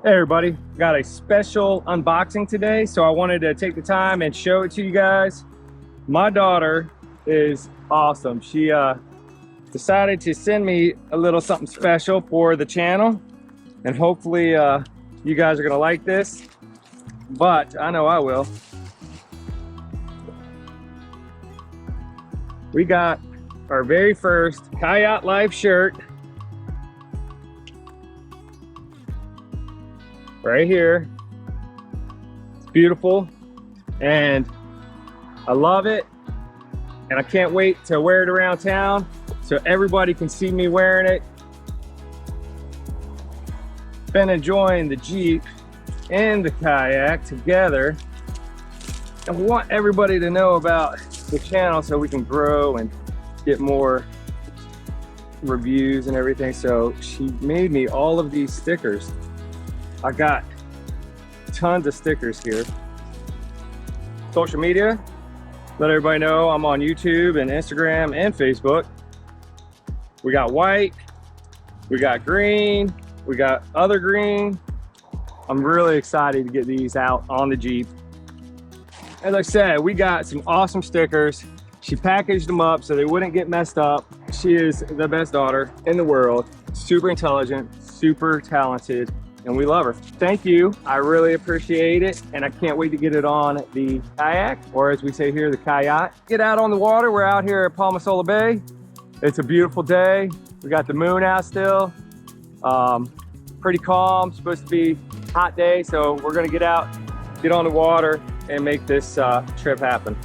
Hey everybody, got a special unboxing today, so I wanted to take the time and show it to you guys. My daughter is awesome. She decided to send me a little something special for the channel, and hopefully you guys are gonna like this, but I know I will. We got our very first Kayak Life shirt right here. It's beautiful and I love it, and I can't wait to wear it around town so everybody can see me wearing it. Been enjoying the Jeep and the kayak together, and we want everybody to know about the channel so we can grow and get more reviews and everything. So she made me all of these stickers. I got tons of stickers here. Social media, let everybody know I'm on YouTube and Instagram and Facebook. We got white, we got green, we got other green. I'm really excited to get these out on the Jeep. As I said, we got some awesome stickers. She packaged them up so they wouldn't get messed up. She is the best daughter in the world. Super intelligent, super talented, and we love her. Thank you, I really appreciate it, and I can't wait to get it on the kayak, or as we say here, the kayak. Get out on the water. We're out here at Palmasola Bay. It's a beautiful day. We got the moon out still. Pretty calm, supposed to be a hot day, so we're gonna get out, get on the water, and make this trip happen.